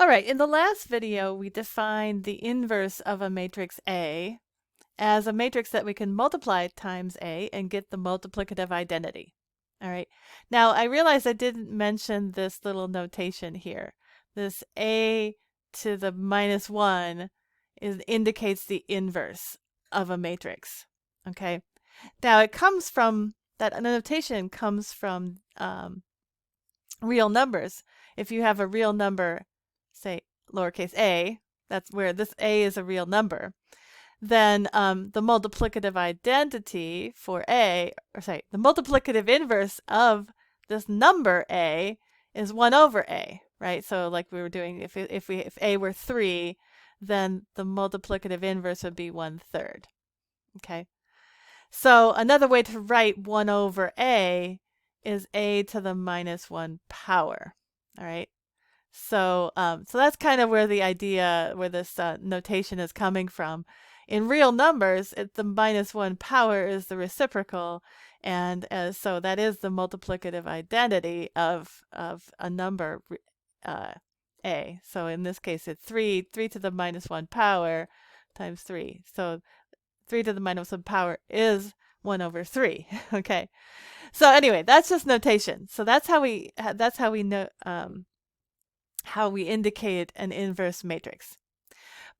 All right, in the last video, we defined the inverse of a matrix A as a matrix that we can multiply times A and get the multiplicative identity. All right, now I realize I didn't mention this little notation here. This A to the minus 1 indicates the inverse of a matrix. Okay, now it comes from, that notation comes from real numbers. If you have a real number, say lowercase a, that's where this a is a real number, then the multiplicative identity for a, or sorry, the multiplicative inverse of this number a is 1 over a, right? So like we were doing, if a were 3, then the multiplicative inverse would be 1/3. Okay. So another way to write 1 over a is a to the minus 1 power. All right. So that's kind of where the idea, where this notation is coming from. In real numbers, the minus 1 power is the reciprocal, and so that is the multiplicative identity of a number a. So in this case, it's 3 to the minus 1 power times 3. So 3 to the minus 1 power is 1 over 3. Okay. So anyway, that's just notation. So that's how we know how we indicate an inverse matrix.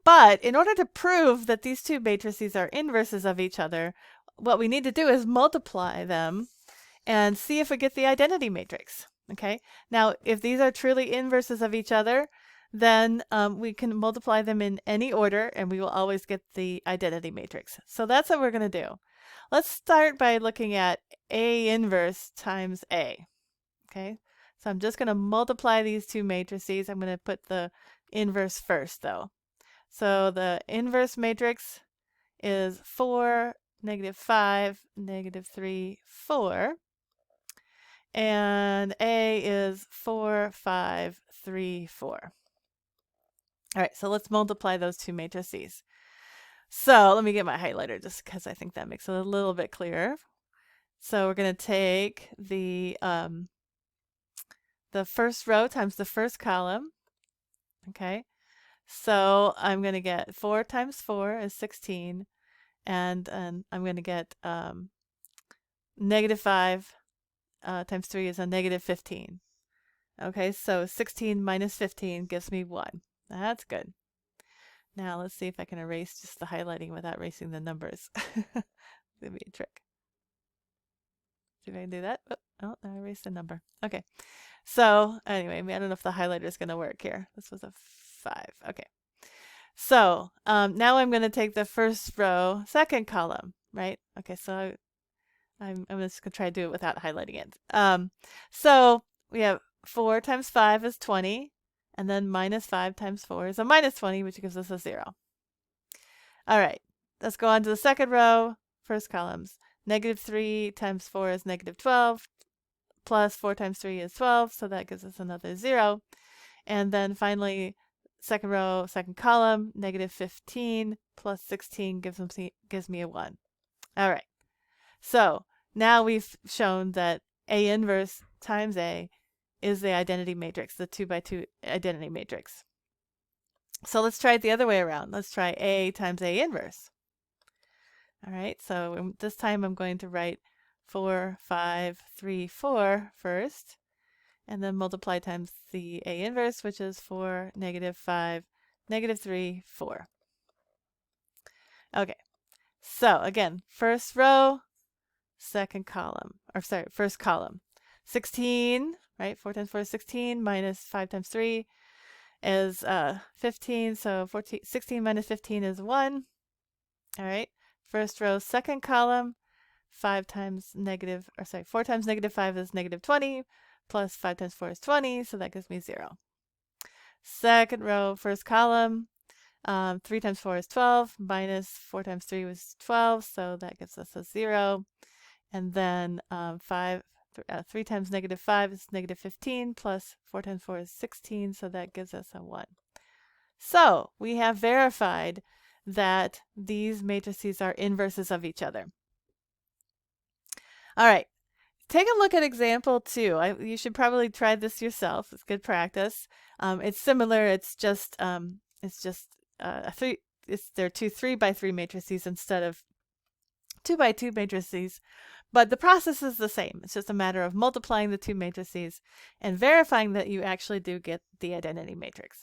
But in order to prove that these two matrices are inverses of each other, what we need to do is multiply them and see if we get the identity matrix. Okay. Now, if these are truly inverses of each other, then we can multiply them in any order and we will always get the identity matrix. So that's what we're going to do. Let's start by looking at A inverse times A. Okay. So I'm just going to multiply these two matrices. I'm going to put the inverse first though. So the inverse matrix is 4, -5, -3, 4. And A is 4, 5, 3, 4. All right, so let's multiply those two matrices. So let me get my highlighter just because I think that makes it a little bit clearer. So we're going to take the first row times the first column. Okay, so I'm going to get 4 times 4 is 16, and I'm going to get -5 times 3 is a -15. Okay, so 16 minus 15 gives me 1. That's good. Now let's see if I can erase just the highlighting without erasing the numbers. It's gonna be a trick. See if I can do that. Oh, I erased the number. Okay. So anyway, I don't know if the highlighter is gonna work here. This was a 5. Okay. So now I'm gonna take the first row, second column, right? Okay, so I'm just gonna try to do it without highlighting it. So we have 4 times 5 is 20. And then -5 times 4 is a -20, which gives us a 0. All right, let's go on to the second row, first columns. -3 times 4 is -12, plus 4 times 3 is 12, so that gives us another 0. And then finally, second row, second column, -15 plus 16 gives me a 1. All right, so now we've shown that A inverse times A is the identity matrix, the 2 by 2 identity matrix. So let's try it the other way around. Let's try A times A inverse. All right, so this time I'm going to write 4, 5, 3, 4 first, and then multiply times the A inverse, which is 4, -5, -3, 4. Okay, so again, first row, second column, or sorry, first column. 16, right? 4 times 4 is 16, minus 5 times 3 is 15. So 16 minus 15 is 1. All right. First row, second column, 4 times -5 is -20, plus 5 times 4 is 20, so that gives me 0. Second row, first column, 3 times 4 is 12, minus 4 times 3 was 12, so that gives us a 0. And then 3 times -5 is -15, plus 4 times 4 is 16, so that gives us a 1. So we have verified that these matrices are inverses of each other. All right, take a look at example 2. You should probably try this yourself. It's good practice. It's similar. It's just a three. There are two 3x3 matrices instead of 2x2 matrices, but the process is the same. It's just a matter of multiplying the two matrices and verifying that you actually do get the identity matrix.